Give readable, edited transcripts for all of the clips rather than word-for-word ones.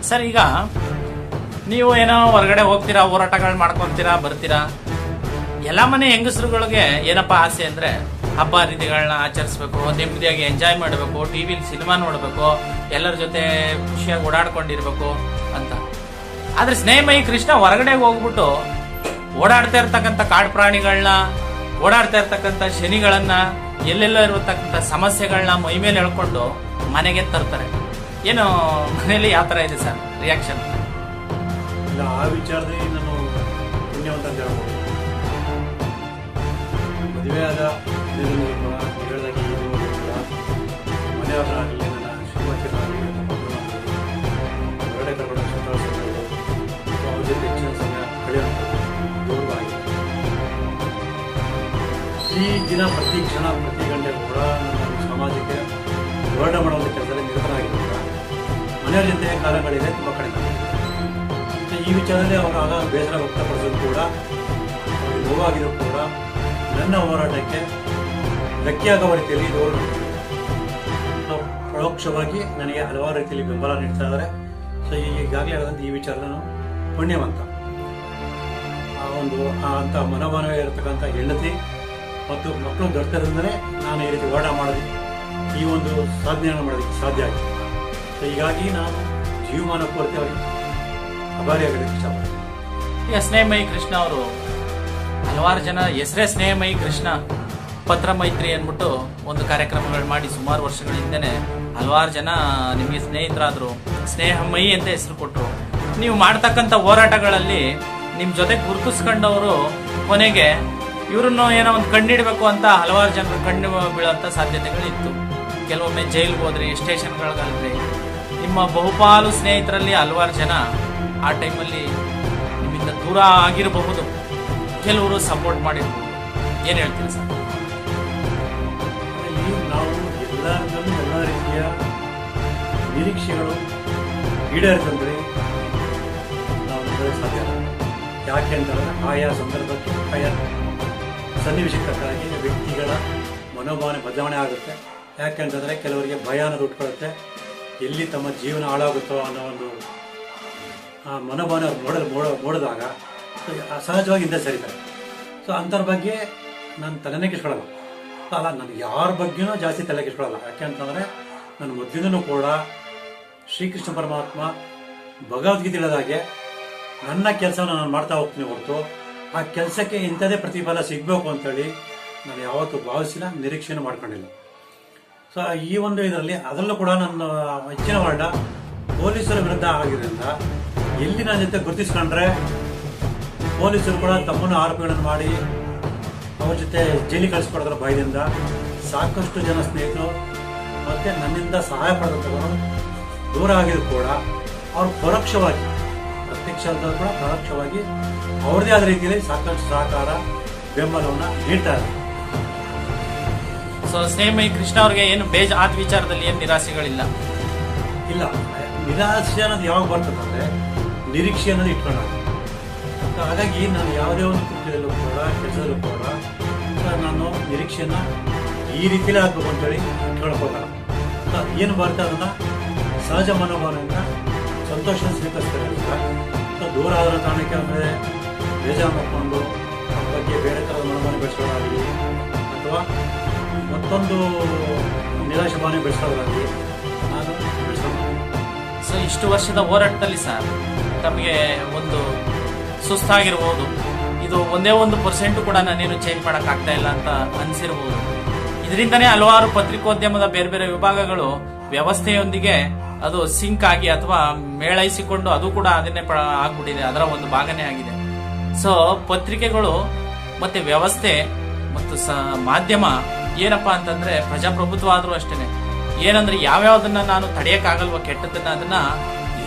Sir, ಈಗ ನೀವು ಏನೋ ಹೊರಗಡೆ ಹೋಗ್ತೀರಾ, ಹೋರಾಟಗಳು ಮಾಡ್ಕೊತೀರಾ, ಬರ್ತೀರಾ. ಎಲ್ಲ ಮನೆ ಹೆಂಗಸರುಗಳಿಗೆ ಏನಪ್ಪಾ ಆಸೆ ಅಂದ್ರೆ ಹಬ್ಬ ಹರಿದಿಗಳನ್ನ ಆಚರಿಸ್ಬೇಕು, ನೆಮ್ಮದಿಯಾಗಿ ಎಂಜಾಯ್ ಮಾಡಬೇಕು, ಟಿವಿಲಿ ಸಿನಿಮಾ ನೋಡಬೇಕು, ಎಲ್ಲರ ಜೊತೆ ಖುಷಿಯಾಗಿ ಓಡಾಡ್ಕೊಂಡಿರ್ಬೇಕು ಅಂತ. ಆದ್ರೆ ಸ್ನೇಹಮಯಿ ಕೃಷ್ಣ ಹೊರಗಡೆ ಹೋಗ್ಬಿಟ್ಟು ಓಡಾಡ್ತಾ ಇರ್ತಕ್ಕಂಥ ಕಾಡು ಪ್ರಾಣಿಗಳನ್ನ, ಓಡಾಡ್ತಾ ಇರ್ತಕ್ಕಂಥ ಶನಿಗಳನ್ನ, ಎಲ್ಲೆಲ್ಲೋ ಇರತಕ್ಕಂಥ ಸಮಸ್ಯೆಗಳನ್ನ ಮೈ ಮೇಲೆ ಎಳ್ಕೊಂಡು ಮನೆಗೆ ತರ್ತಾರೆ. ಏನು ಮನೆಯಲ್ಲಿ ಯಾವ ತರ ಇದೆ ಸರ್ ರಿಯಾಕ್ಷನ್? ಇಲ್ಲ, ಆ ವಿಚಾರದಲ್ಲಿ ನಾನು ಪುಣ್ಯವಂತ ಅಂತ ಹೇಳ್ಬೋದು. ಮದುವೆ ಆದ ಹೇಳಿದಾಗೆ ಮನೆಯವರಾಗಲಿ, ನನ್ನ ಶ್ರೀಮತಿಯರಾಗಲಿ, ಹೊರಗಡೆ ಕರ್ಕೊಂಡು ಸಂತೋಷಗಳು, ಅವ್ರ ಜೊತೆ ಹೆಚ್ಚಿನ ಸಮಯ ಕಳೆಯುವಂಥದ್ದು ದೂರ ಆಗಿದೆ. ಈ ದಿನ ಪ್ರತಿ ಕ್ಷಣ ಪ್ರತಿ ಗಂಟೆ ಕೂಡ ನನ್ನ ಸಮಾಜಕ್ಕೆ ಹೋರಾಟ ಮಾಡುವಂಥ ಕೆಲಸದಲ್ಲಿ ನಿರತರಾಗಿರುವಾಗ ಮನೆಯವರ ಜೊತೆ ಕಾಲಗಳಿದೆ ತುಂಬ ಕಡಿಮೆ. ಈ ವಿಚಾರದಲ್ಲಿ ಅವರು ಆಗ ಬೇಸರ ವ್ಯಕ್ತಪಡಿಸೋದು ಕೂಡ, ಅವ್ರಿಗೆ ನೋವಾಗಿದ್ರು ಕೂಡ ನನ್ನ ಹೋರಾಟಕ್ಕೆ ಧಕ್ಕೆಯಾಗುವ ರೀತಿಯಲ್ಲಿ ಇವರು ಪರೋಕ್ಷವಾಗಿ ನನಗೆ ಹಲವಾರು ರೀತಿಯಲ್ಲಿ ಬೆಂಬಲ ನೀಡ್ತಾ ಇದ್ದಾರೆ. ಸೊ ಈಗಾಗಲೇ ಆದಂಥ ಈ ವಿಚಾರ ನಾನು ಪುಣ್ಯವಂತ. ಅಂಥ ಮನೋಭಾವನೆ ಇರತಕ್ಕಂಥ ಹೆಂಡತಿ ಮತ್ತು ಮಕ್ಕಳು ದೊಡ್ಡದಿಂದಲೇ ನಾನು ಈ ರೀತಿ ಹೋರಾಟ ಮಾಡೋದು, ಈ ಒಂದು ಸಾಧನೆಯನ್ನು ಮಾಡೋದಕ್ಕೆ ಸಾಧ್ಯ ಆಗಿದೆ. ಸೊ ಹೀಗಾಗಿ ನಾನು ಜೀವಮಾನ ಪೂರ್ತಿ ಅವರಿಗೆ ಅಭಾರಿಯಾಗೋದಕ್ಕೆ ಇಷ್ಟಪಡ್ತೀನಿ. ಈಗ ಸ್ನೇಹಮಯಿ ಕೃಷ್ಣ ಅವರು ಹಲವಾರು ಜನ ಹೆಸರೇ ಸ್ನೇಹಮಯಿ ಕೃಷ್ಣ ಪತ್ರ ಮೈತ್ರಿ ಅಂದ್ಬಿಟ್ಟು ಒಂದು ಕಾರ್ಯಕ್ರಮಗಳು ಮಾಡಿ ಸುಮಾರು ವರ್ಷಗಳ ಹಿಂದೆನೆ ಹಲವಾರು ಜನ ನಿಮಗೆ ಸ್ನೇಹಿತರಾದ್ರು, ಸ್ನೇಹಮಯಿ ಅಂತ ಹೆಸರು ಕೊಟ್ಟರು. ನೀವು ಮಾಡ್ತಕ್ಕಂಥ ಹೋರಾಟಗಳಲ್ಲಿ ನಿಮ್ಮ ಜೊತೆ ಗುರುತಿಸ್ಕೊಂಡವರು ಕೊನೆಗೆ ಇವ್ರನ್ನು ಏನೋ ಒಂದು ಕಂಡಿಡ್ಬೇಕು ಅಂತ ಹಲವಾರು ಜನರು ಕಣ್ಣು ಬೀಳೋಂಥ ಸಾಧ್ಯತೆಗಳಿತ್ತು. ಕೆಲವೊಮ್ಮೆ ಜೈಲ್ಗೆ ಹೋದ್ರಿ, ಸ್ಟೇಷನ್ಗಳಿಗಲ್ರಿ. ನಿಮ್ಮ ಬಹುಪಾಲು ಸ್ನೇಹಿತರಲ್ಲಿ ಹಲವಾರು ಜನ ಆ ಟೈಮಲ್ಲಿ ನಿಮ್ಮಿಂದ ದೂರ ಆಗಿರಬಹುದು, ಕೆಲವರು ಸಪೋರ್ಟ್ ಮಾಡಿರ್ಬೋದು. ಏನು ಹೇಳ್ತೀರಿ ಸರ್? ನಾವು ಎಲ್ಲ ರೀತಿಯ ನಿರೀಕ್ಷೆಗಳು ಈಡೇರಿದಂದ್ರೆ ನಾವು ನೋಡೋಕೆ ಸಾಧ್ಯ ಇಲ್ಲ. ಯಾಕೆ ಅಂತಂದರೆ ಆಯಾ ಸಂದರ್ಭಕ್ಕೆ, ಆಯಾ ಸನ್ನಿವೇಶಕ್ಕೆ ತಕ್ಕಾಗಿ ವ್ಯಕ್ತಿಗಳ ಮನೋಭಾವನೆ ಬದಲಾವಣೆ ಆಗುತ್ತೆ. ಯಾಕೆಂತಂದರೆ ಕೆಲವರಿಗೆ ಭಯ ಅನ್ನೋದು ಉಟ್ಕೊಳ್ಳುತ್ತೆ, ಎಲ್ಲಿ ತಮ್ಮ ಜೀವನ ಹಾಳಾಗುತ್ತೋ ಅನ್ನೋ ಒಂದು ಮನೋಭಾವನೆ ನೋಡಿದಾಗ ಸಹಜವಾಗಿ ಹಿಂದೆ ಸರಿತಾರೆ. ಸೊ ಅಂಥವ್ರ ಬಗ್ಗೆ ನಾನು ತಲೆನೇ ಕೆಡ್ಸ್ಕೊಳ್ಳಲ್ಲ. ಅಲ್ಲ, ನಾನು ಯಾರ ಬಗ್ಗೆನೂ ಜಾಸ್ತಿ ತಲೆ ಕೆಡ್ಸ್ಕೊಳ್ಳಲ್ಲ. ಯಾಕೆ ಅಂತಂದರೆ ನನ್ನ ಮೊದಲಿಂದನೂ ಕೂಡ ಶ್ರೀಕೃಷ್ಣ ಪರಮಾತ್ಮ ಭಗವದ್ಗೀತೆ ಹೇಳಿದಾಗೆ ನನ್ನ ಕೆಲಸವನ್ನು ನಾನು ಮಾಡ್ತಾ ಹೋಗ್ತೀನಿ ಹೊರತು ಆ ಕೆಲಸಕ್ಕೆ ಇಂಥದೇ ಪ್ರತಿಫಲ ಸಿಗಬೇಕು ಅಂತೇಳಿ ನಾನು ಯಾವತ್ತೂ ಭಾವಿಸಿಲ್ಲ, ನಿರೀಕ್ಷೆನೂ ಮಾಡ್ಕೊಂಡಿಲ್ಲ. ಸೊ ಈ ಒಂದು ಇದರಲ್ಲಿ ಅದರಲ್ಲೂ ಕೂಡ ನನ್ನ ಹೆಚ್ಚಿನ ವರ್ಣ ಪೊಲೀಸರ ವಿರುದ್ಧ ಆಗಿರೋದ್ರಿಂದ ಎಲ್ಲಿ ನನ್ನ ಜೊತೆ ಗುರುತಿಸ್ಕೊಂಡ್ರೆ ಪೊಲೀಸರು ಕೂಡ ತಮ್ಮನ್ನು ಆರೋಪಿಗಳನ್ನು ಮಾಡಿ ಅವ್ರ ಜೊತೆ ಜೈಲಿಗೆ ಕಳಿಸ್ಕೊಡೋದ್ರ ಭಯದಿಂದ ಸಾಕಷ್ಟು ಜನ ಸ್ನೇಹಿತರು ಮತ್ತು ನನ್ನಿಂದ ಸಹಾಯ ಪಡೆದವರು ದೂರ ಆಗಿದ್ರು ಕೂಡ ಅವ್ರು ಪರೋಕ್ಷವಾಗಿ, ಪ್ರತ್ಯಕ್ಷ ಕೂಡ ಪರೋಕ್ಷವಾಗಿ ಅವ್ರದೇ ಆದ ರೀತಿಯಲ್ಲಿ ಸಾಕಷ್ಟು ಸಹಕಾರ ಬೆಂಬಲವನ್ನು ನೀಡ್ತಾ ಇದ್ದಾರೆ. ಸೊ ಸ್ನೇಹಮಯಿ ಕೃಷ್ಣ ಅವ್ರಿಗೆ ಏನು ಆದ ವಿಚಾರದಲ್ಲಿ ಏನು ನಿರಾಸೆಗಳಿಲ್ಲ? ಇಲ್ಲ, ನಿರಾಸೆ ಅನ್ನೋದು ಯಾವಾಗ ಬರ್ತದಂದ್ರೆ ನಿರೀಕ್ಷೆ ಅನ್ನೋದು ಇಟ್ಕೊಂಡಾಗ. ಹಾಗಾಗಿ ನಾನು ಯಾವುದೇ ಒಂದು ಕೃತ್ಯದಲ್ಲೂ ಕೂಡ, ಕೆಲಸದಲ್ಲೂ ಕೂಡ ನಾನು ನಿರೀಕ್ಷೆಯನ್ನು ಈ ರೀತಿಯಲ್ಲೇ ಆಗಬೇಕು ಅಂತೇಳಿ ಇಟ್ಕೊಳಕ್ ಹೋಗಲ್ಲ. ಏನು ಬರುತ್ತೆ ಅದನ್ನು ಸಹಜ ಮನೋಭಾವನೆಯಿಂದ ಸಂತೋಷ ಸ್ವೀಕರಿಸ್ತಾರೆ. ಸೊ ದೂರ ಆದ ಕಾರಣಕ್ಕೆ ಅಂದರೆ ಬೇಜಾರು ಮಾಡ್ಕೊಂಡು ಅವ್ರ ಬಗ್ಗೆ ಬೇರೆ ಥರದ ಮನೋಭಾವನೆ ಬೆಳೆಸ್ಕೊಳ್ಳೋದಾಗಲಿ ಅಥವಾ ಮತ್ತೊಂದು ನಿರಾಶೆ ಭಾವನೆ ಬೆಳೆಸ್ಕೊಳ್ಳೋದಾಗಲಿ ನಾನು ಬೆಳೆಸ್ಕೊಂಡು. ಸೊ ಇಷ್ಟು ವರ್ಷದ ಹೋರಾಟದಲ್ಲಿ ಸರ್ ತಮಗೆ ಒಂದು ಸುಸ್ತಾಗಿರ್ಬೋದು, ಇದು ಒಂದೇ 1% ಕೂಡ ನಾನೇನು ಚೇಂಜ್ ಮಾಡೋಕ್ಕಾಗ್ತಾ ಇಲ್ಲ ಅಂತ ಅನಿಸಿರ್ಬೋದು. ಇದರಿಂದನೇ ಹಲವಾರು ಪತ್ರಿಕೋದ್ಯಮದ ಬೇರೆ ಬೇರೆ ವಿಭಾಗಗಳು ವ್ಯವಸ್ಥೆಯೊಂದಿಗೆ ಅದು ಸಿಂಕ್ ಆಗಿ ಅಥವಾ ಮೇಳೈಸಿಕೊಂಡು ಅದು ಕೂಡ ಅದನ್ನೇ ಆಗ್ಬಿಟ್ಟಿದೆ, ಅದರ ಒಂದು ಭಾಗನೇ ಆಗಿದೆ. ಸೊ ಪತ್ರಿಕೆಗಳು ಮತ್ತೆ ವ್ಯವಸ್ಥೆ ಮತ್ತು ಮಾಧ್ಯಮ ಏನಪ್ಪಾ ಅಂತಂದ್ರೆ ಪ್ರಜಾಪ್ರಭುತ್ವ ಆದ್ರೂ ಅಷ್ಟೇನೆ, ಏನಂದ್ರೆ ಯಾವ್ಯಾವ್ದನ್ನ ನಾನು ತಡೆಯಕ್ಕಾಗಲ್ವ ಕೆಟ್ಟದನ್ನ ಅದನ್ನ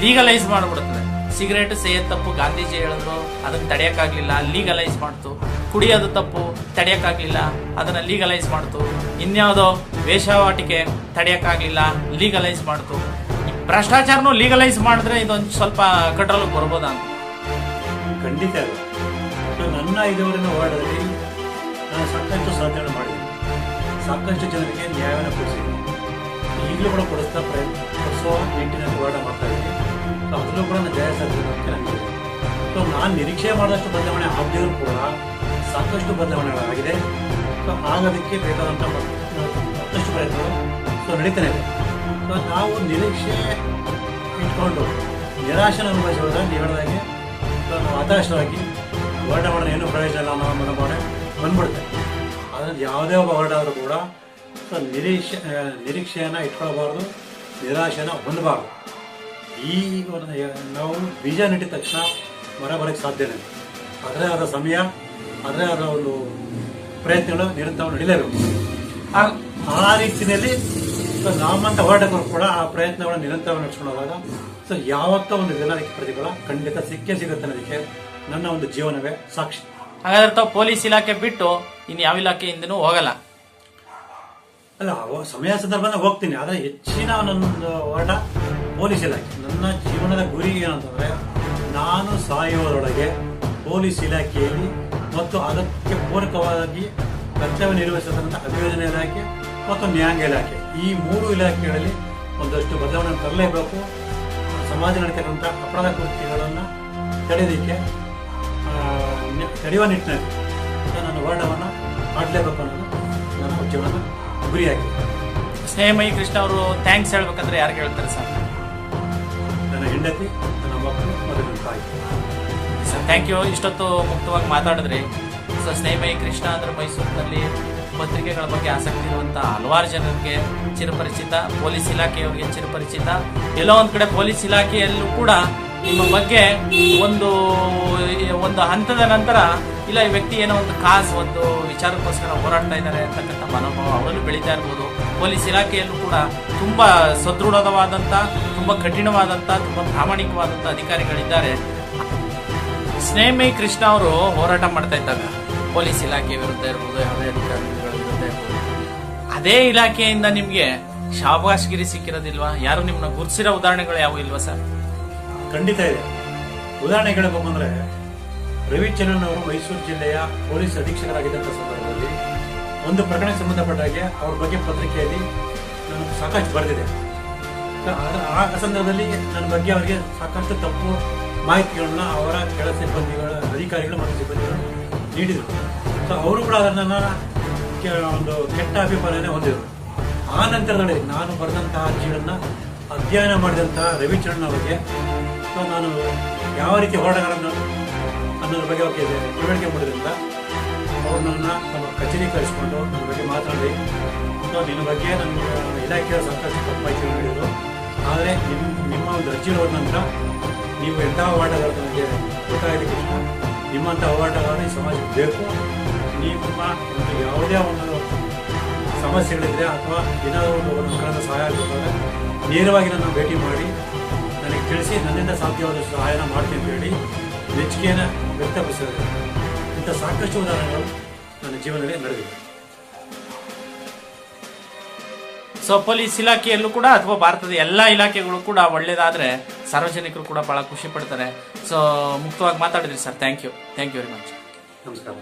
ಲೀಗಲೈಸ್ ಮಾಡ್ಬಿಡುತ್ತದೆ. ಸಿಗರೇಟ್ ಸೇಯೋದು ತಪ್ಪು, ಗಾಂಧೀಜಿ ಹೇಳಿದ್ರು, ಅದನ್ನ ತಡೆಯಕ್ಕಾಗ್ಲಿಲ್ಲ, ಲೀಗಲೈಸ್ ಮಾಡ್ತು. ಕುಡಿಯೋದು ತಪ್ಪು, ತಡೆಯಕ್ಕಾಗ್ಲಿಲ್ಲ, ಅದನ್ನ ಲೀಗಲೈಸ್ ಮಾಡ್ತು. ಇನ್ಯಾವುದೋ ವೇಷವಾಟಿಕೆ ತಡೆಯಕ್ಕಾಗ್ಲಿಲ್ಲ, ಲೀಗಲೈಸ್ ಮಾಡ್ತು. ಭ್ರಷ್ಟಾಚಾರನು ಲೀಗಲೈಸ್ ಮಾಡಿದ್ರೆ ಇದೊಂದು ಸ್ವಲ್ಪ ಕಂಟ್ರೋಲ್ ಬರ್ಬೋದಾ ಅಂತ? ಖಂಡಿತ ನನ್ನ ಇದುವರೆಗಿನ ಹೋರಾಟದಲ್ಲಿ ನಾನು ಸಾಕಷ್ಟು ಸಾಧನೆ ಮಾಡಿದ್ದೀನಿ, ಸಾಕಷ್ಟು ಜನರಿಗೆ ನ್ಯಾಯವನ್ನು ಕೊಡಿಸಿದ್ದೀನಿ, ಈಗಲೂ ಕೂಡ ಕೊಡಿಸುವ ನಿಟ್ಟಿನಲ್ಲಿ ಹೋರಾಟ ಮಾಡ್ತಾ ಇದ್ದೀನಿ. ಕೂಡ ನಾನು ಜಯ ಸಾಧಿಸೋದಕ್ಕೆ ನನಗೆ. ಸೊ ನಾನು ನಿರೀಕ್ಷೆ ಮಾಡಿದಷ್ಟು ಬದಲಾವಣೆ ಆಗದಿದ್ರು ಕೂಡ ಸಾಕಷ್ಟು ಬದಲಾವಣೆಗಳಾಗಿದೆ. ಸೊ ಆಗೋದಕ್ಕೆ ಬೇಕಾದಂಥ ಮತ್ತಷ್ಟು ಪ್ರಯತ್ನಗಳು ನಡೀತಾನೆ ಇದೆ. ಸೊ ನಾವು ನಿರೀಕ್ಷೆ ಇಟ್ಕೊಂಡು ನಿರಾಶನ ಅನುಭವಿಸೋದ್ರೆ ನೀವು ಹೇಳಿದಾಗೆ ನಾವು ಹತಾಶರಾಗಿ ಹೊರಟ ಮಾಡೋಣ ಏನೂ ಪ್ರಯೋಜನ ಇಲ್ಲ ಅನ್ನೋ ಮನೋಭಾವನೆ ಬಂದ್ಬಿಡುತ್ತೆ. ಅದರಲ್ಲಿ ಯಾವುದೇ ಒಬ್ಬ ಹೊರಟಾದರೂ ಕೂಡ ಸೊ ನಿರೀಕ್ಷೆಯನ್ನು ಇಟ್ಕೊಳ್ಬಾರ್ದು, ನಿರಾಶೆನ ಹೊಂದಬಾರ್ದು. ಈ ನಾವು ಬೀಜ ನೆಟ್ಟಿದ ತಕ್ಷಣ ಮರ ಬರೋಕ್ಕೆ ಸಾಧ್ಯನೇ ಇಲ್ಲ. ಅದರೇ ಆದ ಸಮಯ, ಅದರೇ ಆದ ಒಂದು ಪ್ರಯತ್ನಗಳು ನಿರಂತರ ನಡೀಲೇಬೇಕು. ಆ ರೀತಿಯಲ್ಲಿ ಸೊ ನಮ್ಮಂಥ ಹೋರಾಟಗಾರರು ಕೂಡ ಆ ಪ್ರಯತ್ನಗಳನ್ನು ನಿರಂತರ ನಡೆಸ್ಕೊಂಡು ಹೋದಾಗ ಸೊ ಯಾವತ್ತೋ ಒಂದು ದಿನ ಅದಕ್ಕೆ ಪ್ರತಿಫಲ ಖಂಡಿತ ಸಿಕ್ಕೇ ಸಿಗುತ್ತೆ ಅನ್ನೋದಕ್ಕೆ ನನ್ನ ಒಂದು ಜೀವನವೇ ಸಾಕ್ಷಿ. ಹಾಗಾದ್ರೆ ತಾವು ಪೊಲೀಸ್ ಇಲಾಖೆ ಬಿಟ್ಟು ಇನ್ನು ಯಾವ ಇಲಾಖೆಯಿಂದನೂ ಹೋಗಲ್ಲ? ಅಲ್ಲ, ಸಮಯ ಸಂದರ್ಭದಲ್ಲಿ ಹೋಗ್ತೀನಿ, ಆದರೆ ಹೆಚ್ಚಿನ ನನ್ನೊಂದು ಹೋರಾಟ ಪೊಲೀಸ್ ಇಲಾಖೆ. ನನ್ನ ಜೀವನದ ಗುರಿ ಏನಂತಂದರೆ ನಾನು ಸಾಯುವುದರೊಳಗೆ ಪೊಲೀಸ್ ಇಲಾಖೆಯಲ್ಲಿ ಮತ್ತು ಅದಕ್ಕೆ ಪೂರಕವಾಗಿ ಕರ್ತವ್ಯ ನಿರ್ವಹಿಸತಕ್ಕಂಥ ಅಭಿಯೋಜನೆ ಇಲಾಖೆ ಮತ್ತು ನ್ಯಾಯಾಂಗ ಇಲಾಖೆ, ಈ 3 ಇಲಾಖೆಗಳಲ್ಲಿ ಒಂದಷ್ಟು ಬದಲಾವಣೆ ತರಲೇಬೇಕು. ಸಮಾಜ ನಡೀತಕ್ಕಂಥ ಅಪರಾಧ ಕೃತ್ಯಗಳನ್ನು ತಡೆಯುವ ನಿಟ್ಟಿನಲ್ಲಿ ನನ್ನ ಹೋರಾಟವನ್ನು ಮಾಡಲೇಬೇಕು ಅನ್ನೋದು ನನ್ನ ಜೀವನದ ಗುರಿಯಾಗಿದೆ. ಸ್ನೇಹಮಯಿ ಕೃಷ್ಣ ಅವರು ಥ್ಯಾಂಕ್ಸ್ ಹೇಳ್ಬೇಕಂದ್ರೆ ಯಾರಿಗೆ ಹೇಳ್ತಾರೆ ಸರ್? ನನ್ನ ಹೆಂಡತಿ, ನನ್ನ ಮಕ್ಕಳು ಮತ್ತು ನನ್ನ ತಾಯಿ. Sir thank you. ಇಷ್ಟೊತ್ತು ಮುಕ್ತವಾಗಿ ಮಾತಾಡಿದ್ರಿ. ಸೊ ಸ್ನೇಹಮಯಿ ಕೃಷ್ಣ ಅಂದ್ರೆ ಮೈಸೂರಿನಲ್ಲಿ ಪತ್ರಿಕೆಗಳ ಬಗ್ಗೆ ಆಸಕ್ತಿ ಇರುವಂಥ ಹಲವಾರು ಜನರಿಗೆ ಚಿರಪರಿಚಿತ, ಪೊಲೀಸ್ ಇಲಾಖೆಯವರಿಗೆ ಚಿರಪರಿಚಿತ. ಎಲ್ಲೋ ಒಂದು ಕಡೆ ಪೊಲೀಸ್ ಇಲಾಖೆಯಲ್ಲೂ ಕೂಡ ನಿಮ್ಮ ಬಗ್ಗೆ ಒಂದು ಹಂತದ ನಂತರ ಇಲ್ಲ ಈ ವ್ಯಕ್ತಿ ಏನೋ ಒಂದು ಒಂದು ವಿಚಾರಕ್ಕೋಸ್ಕರ ಹೋರಾಡ್ತಾ ಇದ್ದಾರೆ ಅಂತಕ್ಕಂಥ ಮನೋಭಾವ ಅವರಲ್ಲೂ ಬೆಳೀತಾ ಇರ್ಬೋದು. ಪೊಲೀಸ್ ಇಲಾಖೆಯಲ್ಲೂ ಕೂಡ ತುಂಬ ಸದೃಢವಾದಂಥ, ತುಂಬ ಕಠಿಣವಾದಂಥ, ತುಂಬ ಪ್ರಾಮಾಣಿಕವಾದಂಥ ಅಧಿಕಾರಿಗಳಿದ್ದಾರೆ. ಸ್ನೇಹಮಯಿ ಕೃಷ್ಣ ಅವರು ಹೋರಾಟ ಮಾಡ್ತಾ ಇದ್ದಾಗ ಪೊಲೀಸ್ ಇಲಾಖೆ ವಿರುದ್ಧ ಇರ್ಬೋದು, ಯಾವುದೇ ಅಧಿಕಾರಿಗಳ ವಿರುದ್ಧ ಇರ್ಬೋದು, ಅದೇ ಇಲಾಖೆಯಿಂದ ನಿಮಗೆ ಶಾಬಾಷ್ಗಿರಿ ಸಿಕ್ಕಿರೋದಿಲ್ವಾ? ಯಾರು ನಿಮ್ಮನ್ನ ಗುರುತಿಸಿರೋ ಉದಾಹರಣೆಗಳು ಯಾವ ಇಲ್ವಾ ಸರ್? ಖಂಡಿತ ಇದೆ. ಉದಾಹರಣೆ ಹೇಳಬೇಕು ಅಂದರೆ ರವಿಚಂದ್ರನ್ ಅವರು ಮೈಸೂರು ಜಿಲ್ಲೆಯ ಪೊಲೀಸ್ ಅಧೀಕ್ಷಕರಾಗಿದ್ದಂಥ ಸಂದರ್ಭದಲ್ಲಿ ಒಂದು ಪ್ರಕರಣಕ್ಕೆ ಸಂಬಂಧಪಟ್ಟ ಹಾಗೆ ಅವ್ರ ಬಗ್ಗೆ ಪತ್ರಿಕೆಯಲ್ಲಿ ನಾನು ಸಾಕಷ್ಟು ಬರೆದಿದೆ. ಆ ಸಂದರ್ಭದಲ್ಲಿ ನನ್ನ ಬಗ್ಗೆ ಅವರಿಗೆ ಸಾಕಷ್ಟು ತಪ್ಪು ಮಾಹಿತಿಗಳನ್ನ ಅವರ ಕೆಳ ಸಿಬ್ಬಂದಿಗಳ, ಅಧಿಕಾರಿಗಳು ಮತ್ತು ಸಿಬ್ಬಂದಿಗಳು ನೀಡಿದರು. ಸೊ ಅವರು ಕೂಡ ಅದನ್ನು ಒಂದು ಕೆಟ್ಟ ಅಭಿಪ್ರಾಯನೇ ಹೊಂದಿದರು. ಆ ನಂತರದಲ್ಲಿ ನಾನು ಬರೆದಂತಹ ಅರ್ಜಿಗಳನ್ನು ಅಧ್ಯಯನ ಮಾಡಿದಂತಹ ರವಿಚಂದ್ರನ್ ಅವರಿಗೆ ಸೊ ನಾನು ಯಾವ ರೀತಿ ಹೋರಾಟಗಾರನ್ನು ಅನ್ನೋದ್ರ ಬಗ್ಗೆ ಅವ್ರಿಗೆ ತಿಳುವಳಿಕೆ ಮಾಡಿದ್ರಿಂದ ಅವರು ನನ್ನ ನಮ್ಮ ಕಚೇರಿ ಕಳಿಸ್ಕೊಂಡು ನನ್ನ ಬಗ್ಗೆ ಮಾತನಾಡಿ ಸೊ ನಿನ್ನ ಬಗ್ಗೆ ನನ್ನ ಇಲಾಖೆಯ ಸಾಕಷ್ಟು ತಪ್ಪು ಮಾಹಿತಿ ನೀಡಿದರು. ಆದರೆ ನಿಮ್ಮ ಒಂದು ಅರ್ಜಿ ನೋಡಿದ ನಂತರ ನೀವು ಎಂಥ ಹೋರಾಟಗಾರ ನನಗೆ ಗೊತ್ತಾಗಿದೆ ಕೃಷ್ಣ, ನಿಮ್ಮಂಥ ಹೋರಾಟಗಾರ ಈ ಸಮಾಜಕ್ಕೆ ಬೇಕು. ನಿಮ್ಮ ಒಂದು ಯಾವುದೇ ಒಂದು ಸಮಸ್ಯೆಗಳಿದ್ರೆ ಅಥವಾ ಏನಾದರೂ ಒಂದು ಕಡೆಯಿಂದ ಸಹಾಯ ಆಗಬೇಕಾದ್ರೆ ನೇರವಾಗಿ ನನ್ನ ಭೇಟಿ ಮಾಡಿ ನನಗೆ ತಿಳಿಸಿ ನನ್ನಿಂದ ಸಾಧ್ಯವಾದಷ್ಟು ಸಹಾಯನ ಮಾಡ್ತೀನಿ ಅಂತ ಹೇಳಿ ಮೆಚ್ಚುಗೆಯನ್ನು ವ್ಯಕ್ತಪಡಿಸಿದ್ದಾರೆ. ಇಂಥ ಸಾಕಷ್ಟು ಉದಾಹರಣೆಗಳು ನನ್ನ ಜೀವನದಲ್ಲಿ ನಡೆದಿದೆ. ಸೊ ಪೊಲೀಸ್ ಇಲಾಖೆಯಲ್ಲೂ ಕೂಡ ಅಥವಾ ಭಾರತದ ಎಲ್ಲ ಇಲಾಖೆಗಳು ಕೂಡ ಒಳ್ಳೇದಾದ್ರೆ ಸಾರ್ವಜನಿಕರು ಕೂಡ ಬಹಳ ಖುಷಿ ಪಡ್ತಾರೆ. ಸೊ ಮುಕ್ತವಾಗಿ ಮಾತಾಡಿದ್ರಿ sir. Thank you very much. ನಮಸ್ಕಾರ.